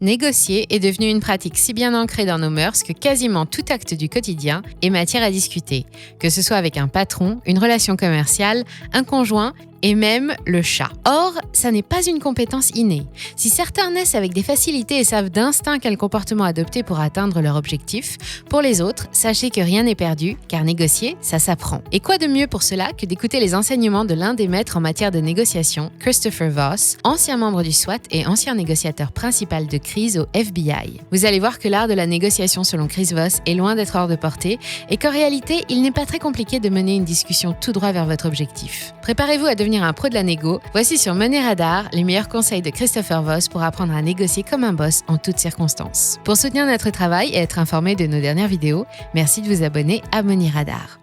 Négocier est devenu une pratique si bien ancrée dans nos mœurs que quasiment tout acte du quotidien est matière à discuter, que ce soit avec un patron, une relation commerciale, un conjoint et même le chat. Or, ça n'est pas une compétence innée. Si certains naissent avec des facilités et savent d'instinct quel comportement adopter pour atteindre leur objectif, pour les autres, sachez que rien n'est perdu, car négocier, ça s'apprend. Et quoi de mieux pour cela que d'écouter les enseignements de l'un des maîtres en matière de négociation, Christopher Voss, ancien membre du SWAT et ancien négociateur principal de crise au FBI. Vous allez voir que l'art de la négociation selon Chris Voss est loin d'être hors de portée et qu'en réalité, il n'est pas très compliqué de mener une discussion tout droit vers votre objectif. Préparez-vous à devenir un pro de la négo. Voici sur Money Radar les meilleurs conseils de Christopher Voss pour apprendre à négocier comme un boss en toutes circonstances. Pour soutenir notre travail et être informé de nos dernières vidéos, merci de vous abonner à Money Radar.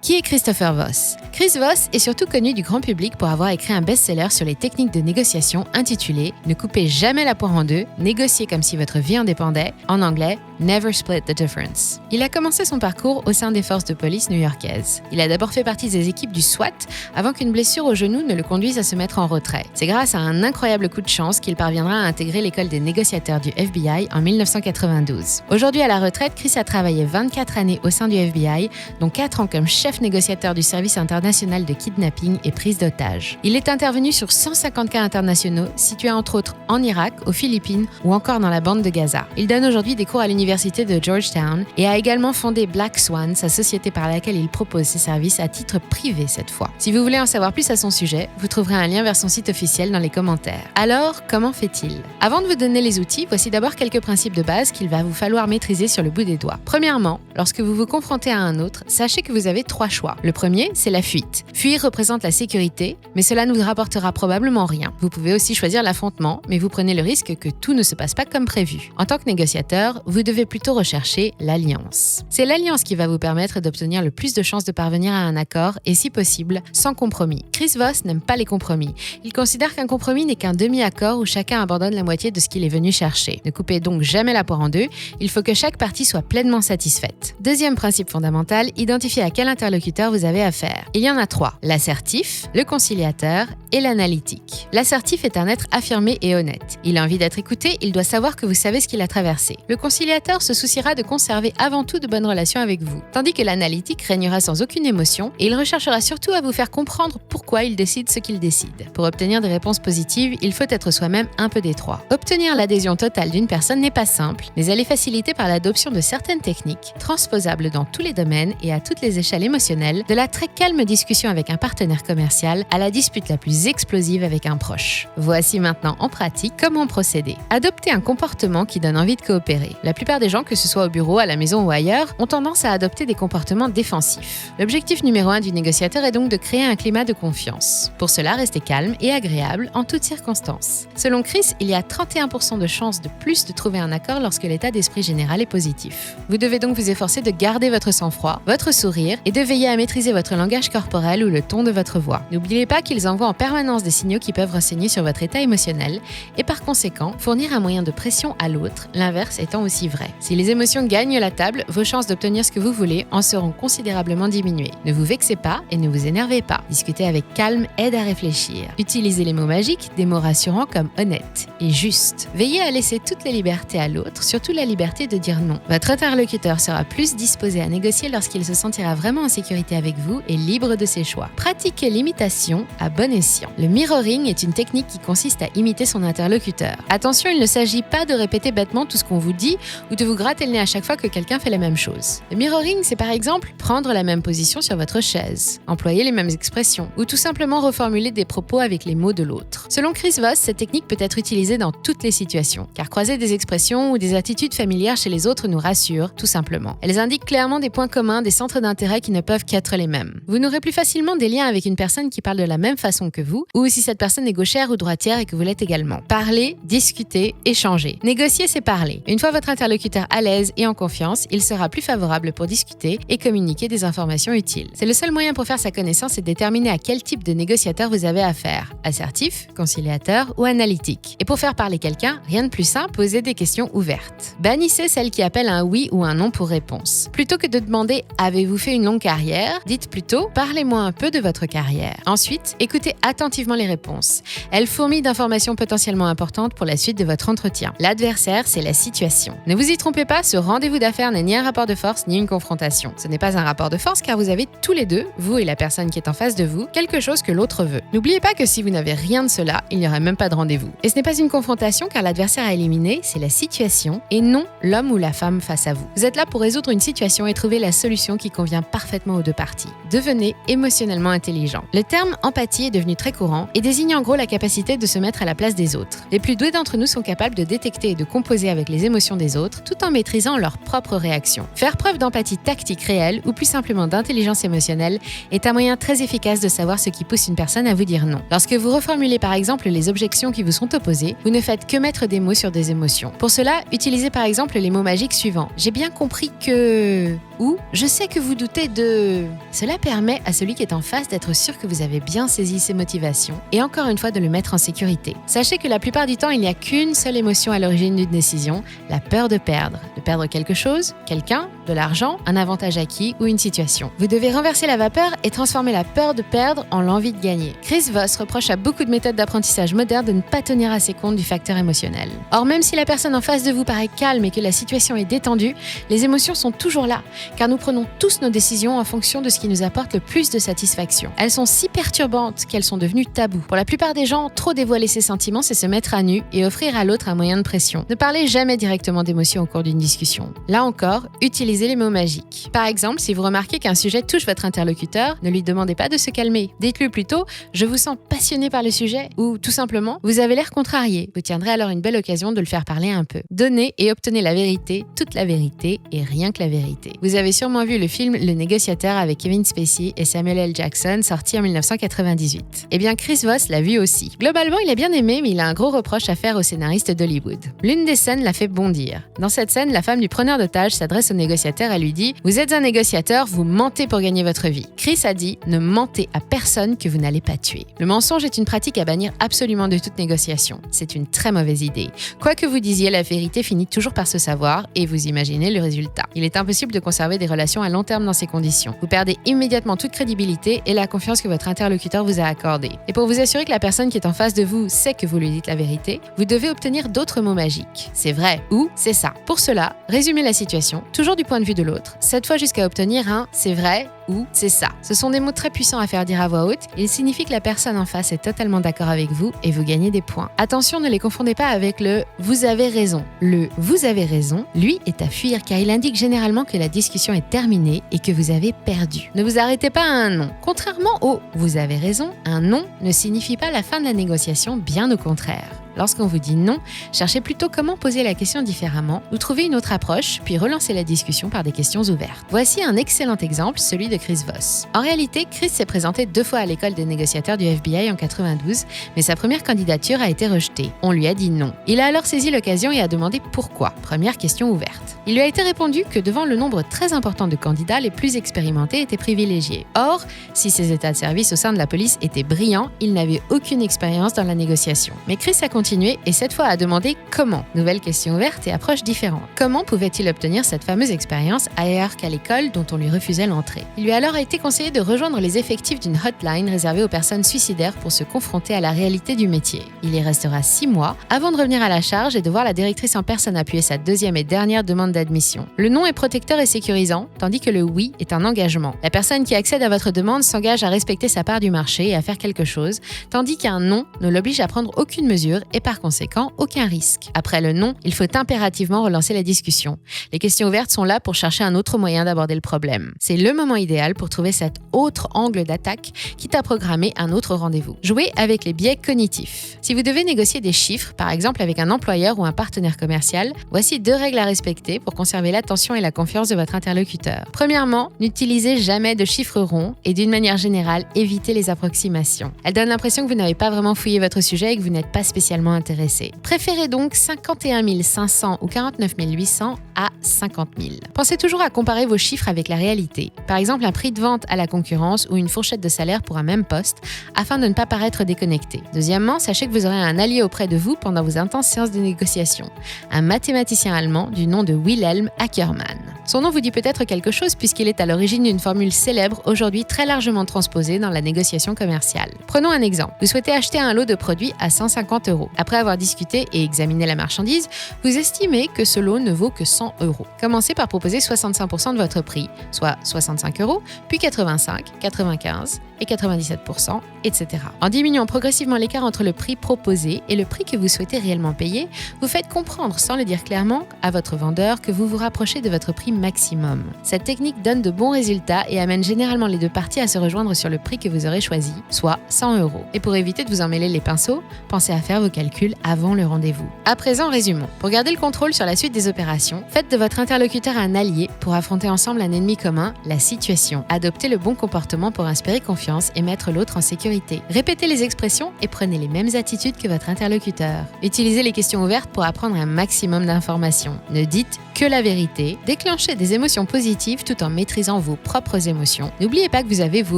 Qui est Christopher Voss? Chris Voss est surtout connu du grand public pour avoir écrit un best-seller sur les techniques de négociation intitulé « Ne coupez jamais la poire en deux, négociez comme si votre vie en dépendait », en anglais « Never split the difference ». Il a commencé son parcours au sein des forces de police new-yorkaises. Il a d'abord fait partie des équipes du SWAT avant qu'une blessure au genou ne le conduise à se mettre en retrait. C'est grâce à un incroyable coup de chance qu'il parviendra à intégrer l'école des négociateurs du FBI en 1992. Aujourd'hui à la retraite, Chris a travaillé 24 années au sein du FBI, dont 4 ans comme chef négociateur du service international de kidnapping et prise d'otages. Il est intervenu sur 150 cas internationaux, situés entre autres en Irak, aux Philippines ou encore dans la bande de Gaza. Il donne aujourd'hui des cours à l'université de Georgetown et a également fondé Black Swan, sa société par laquelle il propose ses services à titre privé cette fois. Si vous voulez en savoir plus à son sujet, vous trouverez un lien vers son site officiel dans les commentaires. Alors, comment fait-il? Avant de vous donner les outils, voici d'abord quelques principes de base qu'il va vous falloir maîtriser sur le bout des doigts. Premièrement, lorsque vous vous confrontez à un autre, sachez que vous avez 3 choix. Le premier, c'est la fuite. Fuir représente la sécurité, mais cela ne vous rapportera probablement rien. Vous pouvez aussi choisir l'affrontement, mais vous prenez le risque que tout ne se passe pas comme prévu. En tant que négociateur, vous devez plutôt rechercher l'alliance. C'est l'alliance qui va vous permettre d'obtenir le plus de chances de parvenir à un accord et, si possible, sans compromis. Chris Voss n'aime pas les compromis. Il considère qu'un compromis n'est qu'un demi-accord où chacun abandonne la moitié de ce qu'il est venu chercher. Ne coupez donc jamais la poire en deux, il faut que chaque partie soit pleinement satisfaite. Deuxième principe fondamental, identifiez à quel interlocuteur vous avez affaire. Il y en a 3. L'assertif, le conciliateur et l'analytique. L'assertif est un être affirmé et honnête. Il a envie d'être écouté, il doit savoir que vous savez ce qu'il a traversé. Le conciliateur se souciera de conserver avant tout de bonnes relations avec vous, tandis que l'analytique régnera sans aucune émotion et il recherchera surtout à vous faire comprendre pourquoi il décide ce qu'il décide. Pour obtenir des réponses positives, il faut être soi-même un peu des 3. Obtenir l'adhésion totale d'une personne n'est pas simple, mais elle est facilitée par l'adoption de certaines techniques, transposables dans tous les domaines et à toutes les échelles émotionnelles, de la très calme discussion avec un partenaire commercial à la dispute la plus explosive avec un proche. Voici maintenant en pratique comment procéder. Adoptez un comportement qui donne envie de coopérer. La plupart des gens, que ce soit au bureau, à la maison ou ailleurs, ont tendance à adopter des comportements défensifs. L'objectif numéro 1 du négociateur est donc de créer un climat de confiance. Pour cela, restez calme et agréable en toutes circonstances. Selon Chris, il y a 31% de chances de plus de trouver un accord lorsque l'état d'esprit général est positif. Vous devez donc vous efforcer de garder votre sang-froid, votre sourire et de veiller à maîtriser votre langage corporel ou le ton de votre voix. N'oubliez pas qu'ils envoient en permanence des signaux qui peuvent renseigner sur votre état émotionnel et par conséquent fournir un moyen de pression à l'autre, l'inverse étant aussi vrai. Si les émotions gagnent la table, vos chances d'obtenir ce que vous voulez en seront considérablement diminuées. Ne vous vexez pas et ne vous énervez pas. Discuter avec calme aide à réfléchir. Utilisez les mots magiques, des mots rassurants comme honnête et juste. Veillez à laisser toutes les libertés à l'autre, surtout la liberté de dire non. Votre interlocuteur sera plus disposé à négocier lorsqu'il se sentira vraiment en sécurité avec vous et libre de ses choix. Pratiquez l'imitation à bon escient. Le mirroring est une technique qui consiste à imiter son interlocuteur. Attention, il ne s'agit pas de répéter bêtement tout ce qu'on vous dit ou de vous gratter le nez à chaque fois que quelqu'un fait la même chose. Le mirroring, c'est par exemple prendre la même position sur votre chaise, employer les mêmes expressions ou tout simplement reformuler des propos avec les mots de l'autre. Selon Chris Voss, cette technique peut être utilisée dans toutes les situations, car croiser des expressions ou des attitudes familières chez les autres nous rassure, tout simplement. Elles indiquent clairement des points communs, des centres d'intérêt qui ne peuvent qu'être les mêmes. Vous n'aurez plus facilement des liens avec une personne qui parle de la même façon que vous, ou si cette personne est gauchère ou droitière et que vous l'êtes également. Parler, discuter, échanger. Négocier, c'est parler. Une fois votre interlocuteur interlocuteur à l'aise et en confiance, il sera plus favorable pour discuter et communiquer des informations utiles. C'est le seul moyen pour faire sa connaissance et déterminer à quel type de négociateur vous avez affaire. Assertif, conciliateur ou analytique. Et pour faire parler quelqu'un, rien de plus simple, posez des questions ouvertes. Bannissez celles qui appellent un oui ou un non pour réponse. Plutôt que de demander « Avez-vous fait une longue carrière ?», dites plutôt « Parlez-moi un peu de votre carrière ». Ensuite, écoutez attentivement les réponses. Elles fourmillent d'informations potentiellement importantes pour la suite de votre entretien. L'adversaire, c'est la situation. Ne vous y trompez pas, ce rendez-vous d'affaires n'est ni un rapport de force ni une confrontation. Ce n'est pas un rapport de force car vous avez tous les deux, vous et la personne qui est en face de vous, quelque chose que l'autre veut. N'oubliez pas que si vous n'avez rien de cela, il n'y aurait même pas de rendez-vous. Et ce n'est pas une confrontation car l'adversaire à éliminer, c'est la situation et non l'homme ou la femme face à vous. Vous êtes là pour résoudre une situation et trouver la solution qui convient parfaitement aux deux parties. Devenez émotionnellement intelligent. Le terme empathie est devenu très courant et désigne en gros la capacité de se mettre à la place des autres. Les plus doués d'entre nous sont capables de détecter et de composer avec les émotions des autres tout en maîtrisant leurs propres réactions. Faire preuve d'empathie tactique réelle ou plus simplement d'intelligence émotionnelle est un moyen très efficace de savoir ce qui pousse une personne à vous dire non. Lorsque vous reformulez par exemple les objections qui vous sont opposées, vous ne faites que mettre des mots sur des émotions. Pour cela, utilisez par exemple les mots magiques suivants. J'ai bien compris que... ou je sais que vous doutez de... Cela permet à celui qui est en face d'être sûr que vous avez bien saisi ses motivations et encore une fois de le mettre en sécurité. Sachez que la plupart du temps, il n'y a qu'une seule émotion à l'origine d'une décision, la peur de perdre. De perdre quelque chose, quelqu'un, de l'argent, un avantage acquis ou une situation. Vous devez renverser la vapeur et transformer la peur de perdre en l'envie de gagner. Chris Voss reproche à beaucoup de méthodes d'apprentissage modernes de ne pas tenir assez compte du facteur émotionnel. Or, même si la personne en face de vous paraît calme et que la situation est détendue, les émotions sont toujours là, car nous prenons tous nos décisions en fonction de ce qui nous apporte le plus de satisfaction. Elles sont si perturbantes qu'elles sont devenues tabous. Pour la plupart des gens, trop dévoiler ses sentiments, c'est se mettre à nu et offrir à l'autre un moyen de pression. Ne parlez jamais directement d'émotions au cours d'une discussion. Là encore, utilisez les mots magiques. Par exemple, si vous remarquez qu'un sujet touche votre interlocuteur, ne lui demandez pas de se calmer. Dites-lui plutôt « Je vous sens passionné par le sujet » ou tout simplement « Vous avez l'air contrarié ». Vous tiendrez alors une belle occasion de le faire parler un peu. Donnez et obtenez la vérité, toute la vérité et rien que la vérité. Vous avez sûrement vu le film Le Négociateur avec Kevin Spacey et Samuel L. Jackson, sorti en 1998. Eh bien, Chris Voss l'a vu aussi. Globalement, il a bien aimé, mais il a un gros reproche à faire aux scénaristes d'Hollywood. L'une des scènes l'a fait bondir. Dans cette scène, la femme du preneur d'otages s'adresse au négociateur et lui dit « Vous êtes un négociateur, vous mentez pour gagner votre vie. » Chris a dit « Ne mentez à personne que vous n'allez pas tuer. » Le mensonge est une pratique à bannir absolument de toute négociation. C'est une très mauvaise idée. Quoi que vous disiez, la vérité finit toujours par se savoir et vous imaginez le résultat. Il est impossible de conserver des relations à long terme dans ces conditions. Vous perdez immédiatement toute crédibilité et la confiance que votre interlocuteur vous a accordée. Et pour vous assurer que la personne qui est en face de vous sait que vous lui dites la vérité, vous devez obtenir d'autres mots magiques. C'est vrai ou c'est ça. Pour cela, résumez la situation, toujours du point de vue de l'autre, cette fois jusqu'à obtenir un « c'est vrai » ou « c'est ça ». Ce sont des mots très puissants à faire dire à voix haute. Ils signifient que la personne en face est totalement d'accord avec vous et vous gagnez des points. Attention, ne les confondez pas avec le « vous avez raison ». Le « vous avez raison », lui, est à fuir car il indique généralement que la discussion est terminée et que vous avez perdu. Ne vous arrêtez pas à un non. Contrairement au « vous avez raison », un non ne signifie pas la fin de la négociation, bien au contraire. Lorsqu'on vous dit non, cherchez plutôt comment poser la question différemment ou trouver une autre approche, puis relancez la discussion par des questions ouvertes. Voici un excellent exemple, celui de Chris Voss. En réalité, Chris s'est présenté 2 fois à l'école des négociateurs du FBI en 92, mais sa première candidature a été rejetée. On lui a dit non. Il a alors saisi l'occasion et a demandé pourquoi. Première question ouverte. Il lui a été répondu que devant le nombre très important de candidats, les plus expérimentés étaient privilégiés. Or, si ses états de service au sein de la police étaient brillants, il n'avait aucune expérience dans la négociation. Mais Chris a continué et cette fois a demandé comment. Nouvelle question ouverte et approche différente. Comment pouvait-il obtenir cette fameuse expérience ailleurs qu'à l'école dont on lui refusait l'entrée? Il lui a alors été conseillé de rejoindre les effectifs d'une hotline réservée aux personnes suicidaires pour se confronter à la réalité du métier. Il y restera 6 mois avant de revenir à la charge et de voir la directrice en personne appuyer sa deuxième et dernière demande d'admission. Le non est protecteur et sécurisant, tandis que le oui est un engagement. La personne qui accède à votre demande s'engage à respecter sa part du marché et à faire quelque chose, tandis qu'un non ne l'oblige à prendre aucune mesure et par conséquent aucun risque. Après le non, il faut impérativement relancer la discussion. Les questions ouvertes sont là pour chercher un autre moyen d'aborder le problème. C'est le moment idéal pour trouver cet autre angle d'attaque, quitte à programmer un autre rendez-vous. Jouez avec les biais cognitifs. Si vous devez négocier des chiffres, par exemple avec un employeur ou un partenaire commercial, voici 2 règles à respecter pour conserver l'attention et la confiance de votre interlocuteur. Premièrement, n'utilisez jamais de chiffres ronds et d'une manière générale, évitez les approximations. Elles donnent l'impression que vous n'avez pas vraiment fouillé votre sujet et que vous n'êtes pas spécialement potentiellement intéressé. Préférez donc 51 500 ou 49 800 à 50 000. Pensez toujours à comparer vos chiffres avec la réalité. Par exemple, un prix de vente à la concurrence ou une fourchette de salaire pour un même poste, afin de ne pas paraître déconnecté. Deuxièmement, sachez que vous aurez un allié auprès de vous pendant vos intenses séances de négociation, un mathématicien allemand du nom de Wilhelm Ackermann. Son nom vous dit peut-être quelque chose puisqu'il est à l'origine d'une formule célèbre aujourd'hui très largement transposée dans la négociation commerciale. Prenons un exemple. Vous souhaitez acheter un lot de produits à 150 €. Après avoir discuté et examiné la marchandise, vous estimez que ce lot ne vaut que 100 €. Commencez par proposer 65% de votre prix, soit 65 €, puis 85, 95 et 97%, etc. En diminuant progressivement l'écart entre le prix proposé et le prix que vous souhaitez réellement payer, vous faites comprendre, sans le dire clairement, à votre vendeur que vous vous rapprochez de votre prix maximum. Cette technique donne de bons résultats et amène généralement les deux parties à se rejoindre sur le prix que vous aurez choisi, soit 100 €. Et pour éviter de vous emmêler les pinceaux, pensez à faire vos calculs avant le rendez-vous. À présent, résumons. Pour garder le contrôle sur la suite des opérations, faites de votre interlocuteur un allié pour affronter ensemble un ennemi commun, la situation. Adoptez le bon comportement pour inspirer confiance et mettre l'autre en sécurité. Répétez les expressions et prenez les mêmes attitudes que votre interlocuteur. Utilisez les questions ouvertes pour apprendre un maximum d'informations. Ne dites que la vérité. Déclenchez des émotions positives tout en maîtrisant vos propres émotions. N'oubliez pas que vous avez vous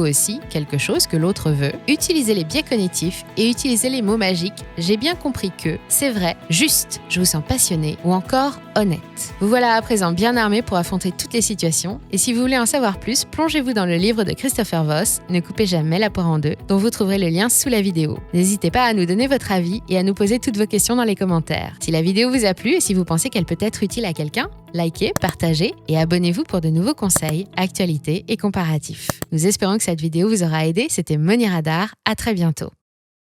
aussi quelque chose que l'autre veut. Utilisez les biais cognitifs et utilisez les mots magiques « j'ai bien compris que »,« c'est vrai »,« juste »,« je vous sens passionné » ou encore « honnête ». Vous voilà à présent bien armé pour affronter toutes les situations et si vous voulez en savoir plus, plongez-vous dans le livre de Christopher Voss « Ne coupez jamais la poire en deux » dont vous trouverez le lien sous la vidéo. N'hésitez pas à nous donner votre avis et à nous poser toutes vos questions dans les commentaires. Si la vidéo vous a plu et si vous pensez qu'elle peut être utile à quelqu'un, likez, partagez et abonnez-vous pour de nouveaux conseils, actualités et comparatifs. Nous espérons que cette vidéo vous aura aidé. C'était Moni Radar. À très bientôt.